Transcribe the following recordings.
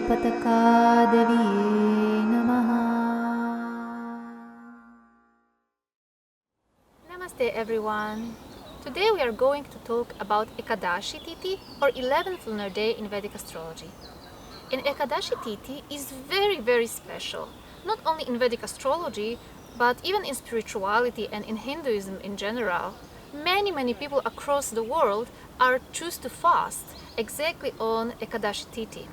Nilapataka Namaha. Namaste everyone! Today we are going to talk about Ekadashi Tithi or 11th lunar day in Vedic astrology. And Ekadashi Tithi is very special, not only in Vedic astrology but even in spirituality and in Hinduism in general. Many people across the world are choose to fast exactly on Ekadashi Tithi.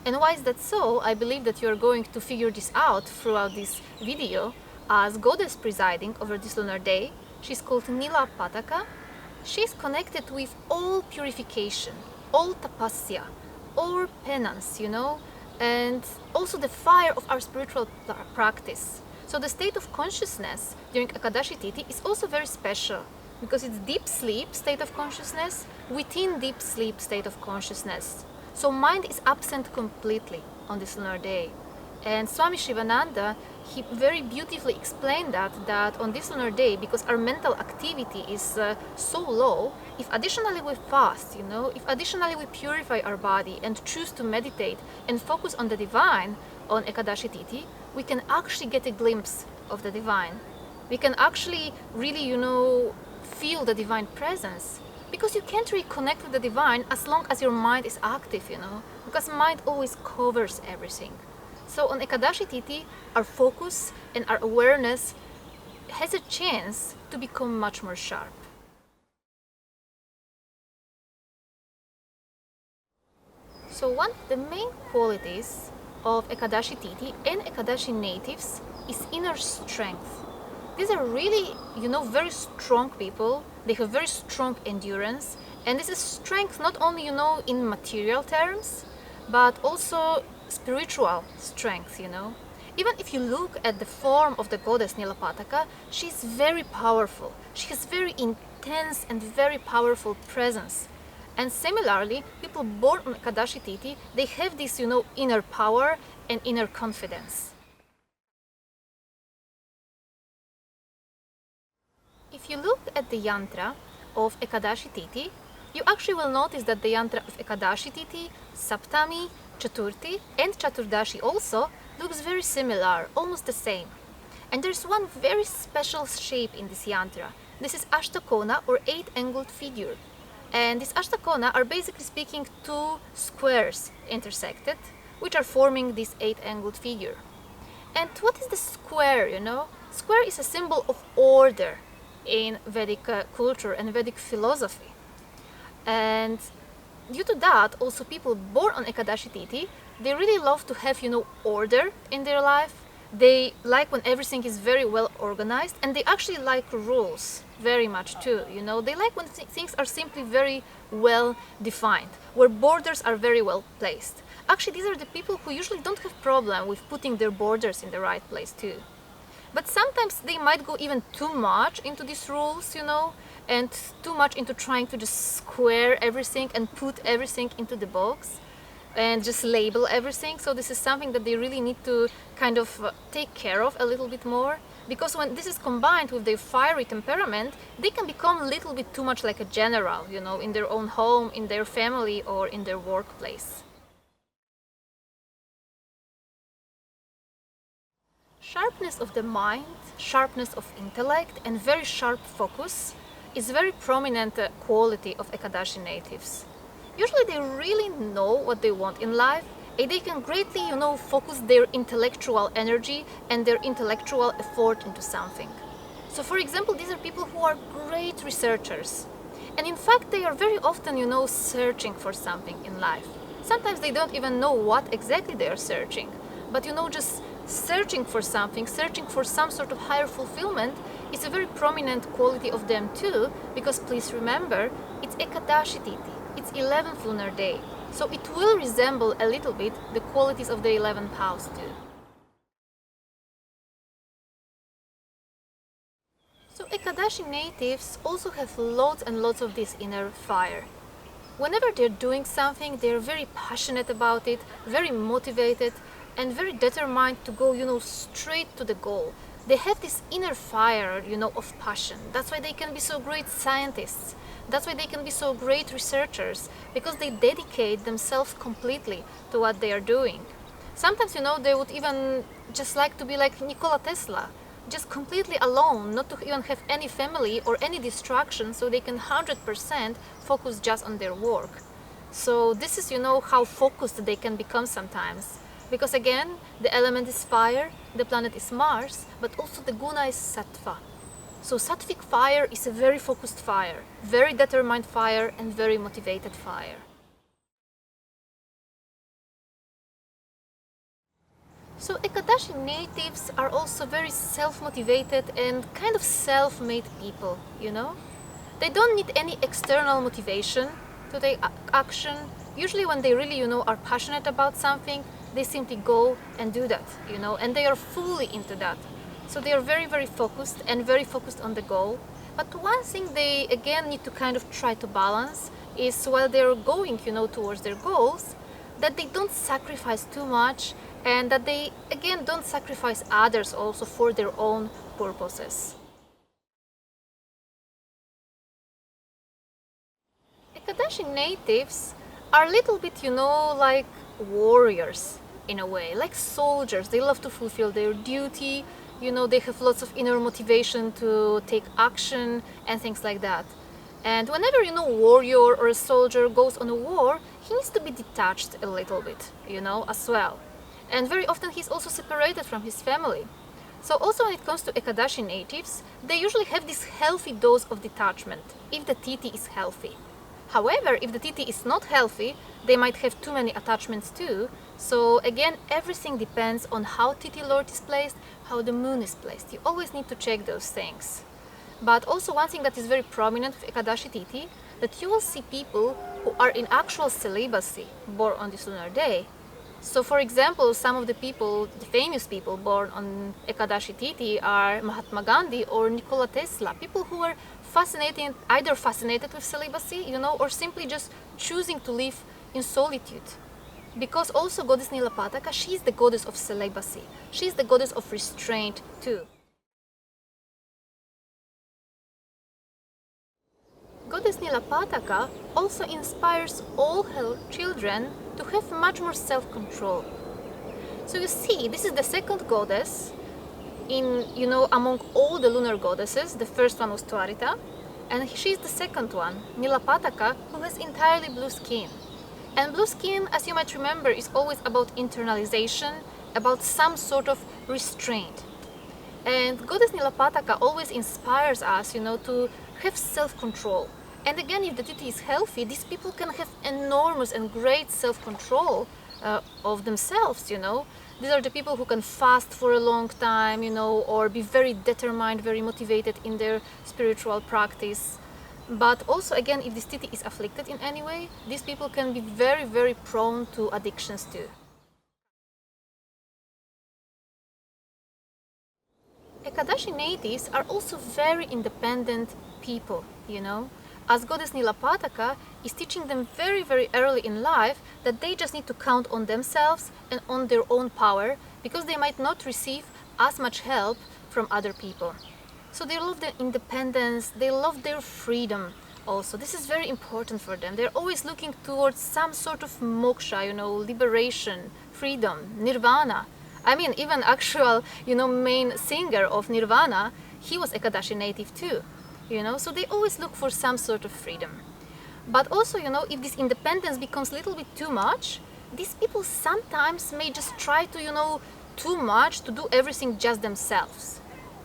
And why is that so? I believe that you are going to figure this out throughout this video. As goddess presiding over this lunar day, she's called Nilapataka. She's connected with all purification, all tapasya, all penance, and also the fire of our spiritual practice. So the state of consciousness during Ekadashi Tithi is also very special because it's deep sleep state of consciousness within deep sleep state of consciousness. So mind is absent completely on this lunar day. And Swami Shivananda, he very beautifully explained that on this lunar day, because our mental activity is so low, if additionally we fast, if additionally we purify our body and choose to meditate and focus on the divine on Ekadashi Tithi, we can actually get a glimpse of the divine. We can actually really, feel the divine presence. Because you can't really connect with the divine as long as your mind is active, because mind always covers everything. So on Ekadashi Tithi, our focus and our awareness has a chance to become much more sharp. So one of the main qualities of Ekadashi Tithi and Ekadashi natives is inner strength. These are really, very strong people. They have very strong endurance. And this is strength not only, in material terms, but also spiritual strength, Even if you look at the form of the goddess Nilapataka, she's very powerful. She has very intense and very powerful presence. And similarly, people born on Ekadashi Tithi, they have this, inner power and inner confidence. If you look at the Yantra of Ekadashi Tithi, you actually will notice that the Yantra of Ekadashi Tithi, Saptami, Chaturthi and Chaturdashi also looks very similar, almost the same. And there's one very special shape in this Yantra. This is Ashtakona or 8-angled figure. And these Ashtakona are basically speaking two squares intersected, which are forming this 8-angled figure. And what is the square, Square is a symbol of order in Vedic culture and Vedic philosophy. And due to that, also people born on Ekadashi Tithi, they really love to have, order in their life. They like when everything is very well organized, and they actually like rules very much too, They like when things are simply very well defined, where borders are very well placed. Actually, these are the people who usually don't have problem with putting their borders in the right place too. But sometimes they might go even too much into these rules, and too much into trying to just square everything and put everything into the box and just label everything. So this is something that they really need to kind of take care of a little bit more, because when this is combined with their fiery temperament, they can become a little bit too much like a general, in their own home, in their family or in their workplace. Sharpness of the mind, sharpness of intellect and very sharp focus is a very prominent quality of Ekadashi natives. Usually they really know what they want in life, and they can greatly, focus their intellectual energy and their intellectual effort into something. So for example, these are people who are great researchers. And in fact, they are very often, searching for something in life. Sometimes they don't even know what exactly they are searching, but just searching for something, searching for some sort of higher fulfillment is a very prominent quality of them too, because please remember, it's Ekadashi Tithi, it's 11th lunar day, so it will resemble a little bit the qualities of the 11th house too. So Ekadashi natives also have lots and lots of this inner fire. Whenever they're doing something, they're very passionate about it, very motivated, and very determined to go, straight to the goal. They have this inner fire, of passion. That's why they can be so great scientists. That's why they can be so great researchers, because they dedicate themselves completely to what they are doing. Sometimes, they would even just like to be like Nikola Tesla, just completely alone, not to even have any family or any distraction, so they can 100% focus just on their work. So this is, how focused they can become sometimes. Because again, the element is fire, the planet is Mars, but also the guna is sattva. So sattvic fire is a very focused fire, very determined fire and very motivated fire. So Ekadashi natives are also very self-motivated and kind of self-made people, They don't need any external motivation to take action. Usually when they really, are passionate about something, they simply go and do that, and they are fully into that. So they are very, very focused and very focused on the goal. But one thing they again need to kind of try to balance is while they're going, towards their goals, that they don't sacrifice too much and that they again don't sacrifice others also for their own purposes. Ekadashi natives are a little bit, like warriors in a way, like soldiers. They love to fulfill their duty, they have lots of inner motivation to take action and things like that. And whenever, warrior or a soldier goes on a war, he needs to be detached a little bit, as well. And very often he's also separated from his family. So also when it comes to Ekadashi natives, they usually have this healthy dose of detachment, if the Tithi is healthy. However, if the Tithi is not healthy, they might have too many attachments too. So again, everything depends on how Tithi Lord is placed, how the moon is placed. You always need to check those things. But also one thing that is very prominent with Ekadashi Tithi, that you will see people who are in actual celibacy born on this lunar day. So for example, some of the people, the famous people born on Ekadashi Tithi are Mahatma Gandhi or Nikola Tesla, people who are either fascinated with celibacy, or simply just choosing to live in solitude. Because also Goddess Nilapataka, she is the goddess of celibacy. She is the goddess of restraint too. Goddess Nilapataka also inspires all her children to have much more self-control. So you see, this is the second goddess among all the lunar goddesses. The first one was Twarita, and she is the second one, Nilapataka, who has entirely blue skin. And blue skin, as you might remember, is always about internalization, about some sort of restraint. And Goddess Nilapataka always inspires us, to have self-control. And again, if the Tithi is healthy, these people can have enormous and great self-control of themselves, These are the people who can fast for a long time, or be very determined, very motivated in their spiritual practice. But also, again, if this Tithi is afflicted in any way, these people can be very, very prone to addictions too. Ekadashi natives are also very independent people, As Goddess Nilapataka is teaching them very, very early in life that they just need to count on themselves and on their own power, because they might not receive as much help from other people. So they love their independence, they love their freedom also. This is very important for them. They're always looking towards some sort of moksha, liberation, freedom, nirvana. I mean, even actual, main singer of Nirvana, he was Ekadashi native too. So they always look for some sort of freedom. But also, if this independence becomes a little bit too much, these people sometimes may just try to, too much to do everything just themselves.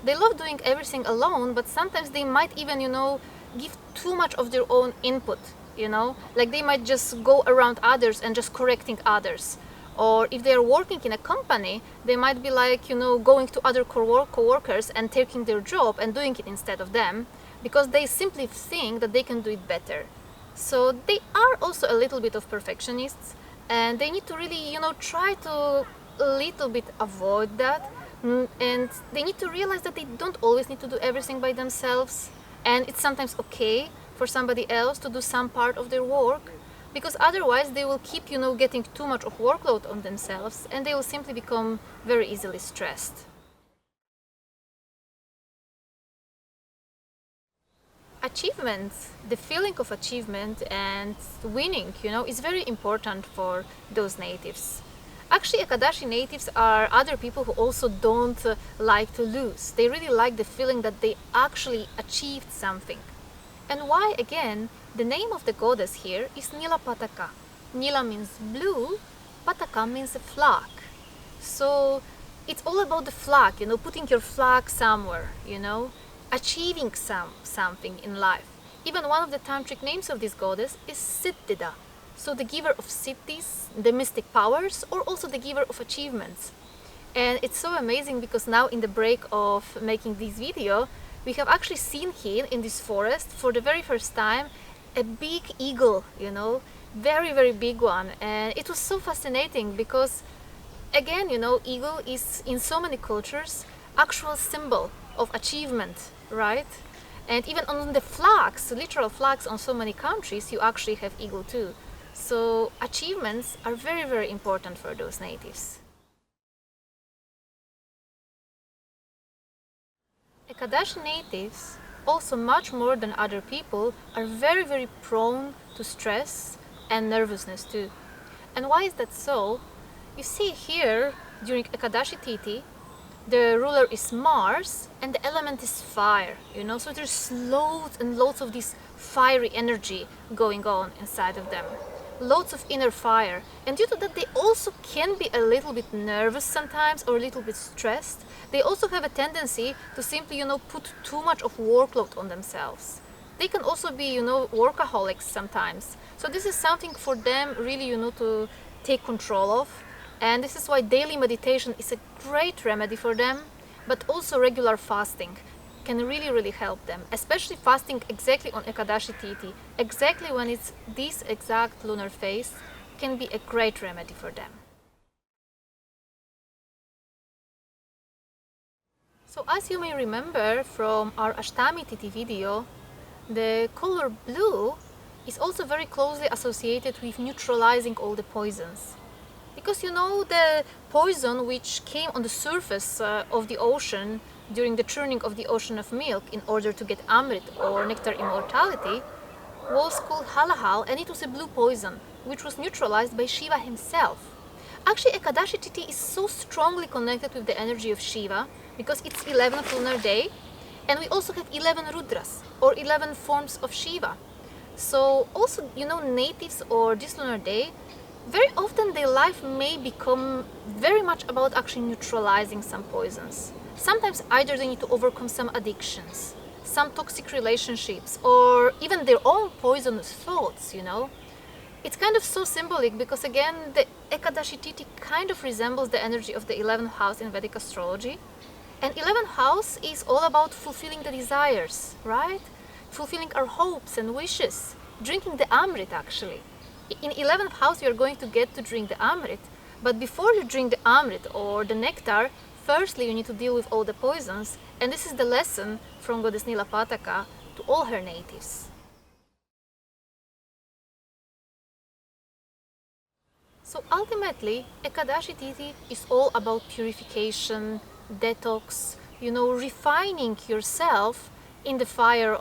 They love doing everything alone, but sometimes they might even, give too much of their own input, Like they might just go around others and just correcting others. Or if they're working in a company, they might be like, going to other co-workers and taking their job and doing it instead of them, because they simply think that they can do it better. So they are also a little bit of perfectionists, and they need to really, try to a little bit avoid that. And they need to realize that they don't always need to do everything by themselves, and it's sometimes okay for somebody else to do some part of their work, because otherwise they will keep, getting too much of workload on themselves, and they will simply become very easily stressed. Achievement, the feeling of achievement and winning, is very important for those natives. Actually, Ekadashi natives are other people who also don't like to lose. They really like the feeling that they actually achieved something. And why, again, the name of the goddess here is Nilapataka. Nila means blue, Pataka means a flag. So it's all about the flag, putting your flag somewhere, achieving something in life. Even one of the tantric names of this goddess is Siddhida. So the giver of siddhis, the mystic powers, or also the giver of achievements. And it's so amazing because now in the break of making this video, we have actually seen here in this forest for the very first time a big eagle, very, very big one. And it was so fascinating because, again, eagle is in so many cultures actual symbol of achievement, right? And even on the flags, literal flags on so many countries, you actually have eagle too. So achievements are very, very important for those natives. Ekadashi natives, also much more than other people, are very, very prone to stress and nervousness too. And why is that so? You see here, during Ekadashi Tithi, the ruler is Mars and the element is fire, so there's loads and loads of this fiery energy going on inside of them. Loads of inner fire, and due to that they also can be a little bit nervous sometimes or a little bit stressed. They also have a tendency to simply put too much of workload on themselves. They can also be workaholics sometimes, so this is something for them really to take control of. And this is why daily meditation is a great remedy for them, but also regular fasting can really, really help them, especially fasting exactly on Ekadashi Tithi, exactly when it's this exact lunar phase, can be a great remedy for them. So as you may remember from our Ashtami Tithi video, the color blue is also very closely associated with neutralizing all the poisons. Because the poison which came on the surface of the ocean during the churning of the ocean of milk in order to get Amrit or nectar immortality was called halahal, and it was a blue poison which was neutralized by Shiva himself. Actually, Ekadashi Tithi is so strongly connected with the energy of Shiva because it's 11th lunar day, and we also have 11 Rudras or 11 forms of Shiva. So also, natives or this lunar day, very often their life may become very much about actually neutralizing some poisons. Sometimes either they need to overcome some addictions, some toxic relationships, or even their own poisonous thoughts, It's kind of so symbolic because, again, the Ekadashi Tithi kind of resembles the energy of the 11th house in Vedic astrology. And 11th house is all about fulfilling the desires, right? Fulfilling our hopes and wishes, drinking the Amrit actually. In 11th house you're going to get to drink the Amrit, but before you drink the Amrit or the nectar, firstly you need to deal with all the poisons, and this is the lesson from Goddess Nilapataka to all her natives. So ultimately, Ekadashi Tithi is all about purification, detox, refining yourself in the fire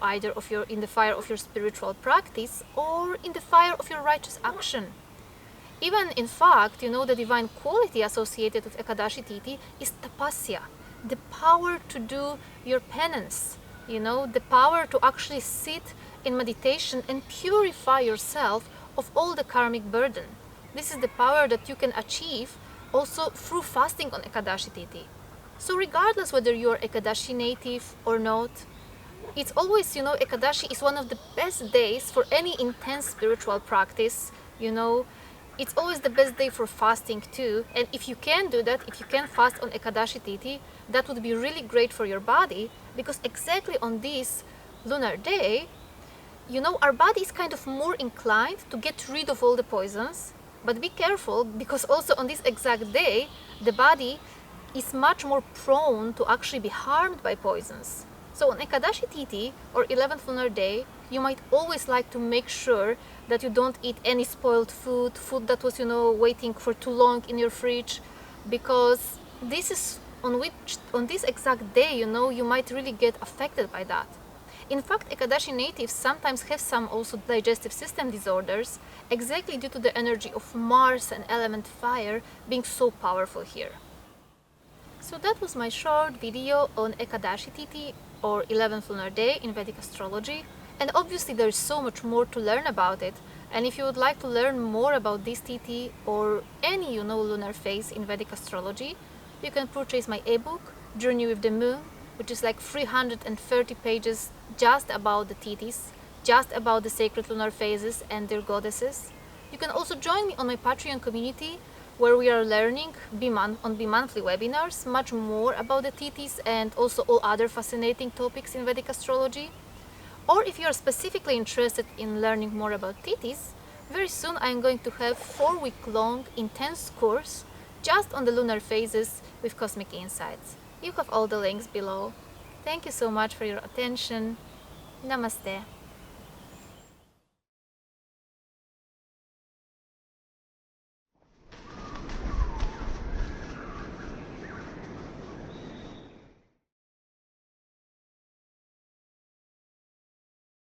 in the fire of your spiritual practice or in the fire of your righteous action. Even in fact, the divine quality associated with Ekadashi Tithi is tapasya, the power to do your penance, the power to actually sit in meditation and purify yourself of all the karmic burden. This is the power that you can achieve also through fasting on Ekadashi Tithi. So regardless whether you're Ekadashi native or not, it's always, Ekadashi is one of the best days for any intense spiritual practice, It's always the best day for fasting too. And if you can do that, if you can fast on Ekadashi Tithi, that would be really great for your body, because exactly on this lunar day, our body is kind of more inclined to get rid of all the poisons. But be careful, because also on this exact day, the body is much more prone to actually be harmed by poisons. So on Ekadashi Tithi, or 11th lunar day, you might always like to make sure that you don't eat any spoiled food that was, waiting for too long in your fridge, because this is on this exact day, you might really get affected by that. In fact, Ekadashi natives sometimes have some also digestive system disorders, exactly due to the energy of Mars and element fire being so powerful here. So that was my short video on Ekadashi Tithi, or 11th lunar day in Vedic astrology. And obviously there is so much more to learn about it. And if you would like to learn more about this Tithi or any lunar phase in Vedic astrology, you can purchase my ebook, Journey with the Moon, which is like 330 pages just about the Tithis, just about the sacred lunar phases and their goddesses. You can also join me on my Patreon community, where we are learning on bi-monthly webinars much more about the Tithis and also all other fascinating topics in Vedic astrology. Or if you are specifically interested in learning more about Tithis, very soon I am going to have 4-week-long intense course just on the lunar phases with cosmic insights. You have all the links below. Thank you so much for your attention. Namaste.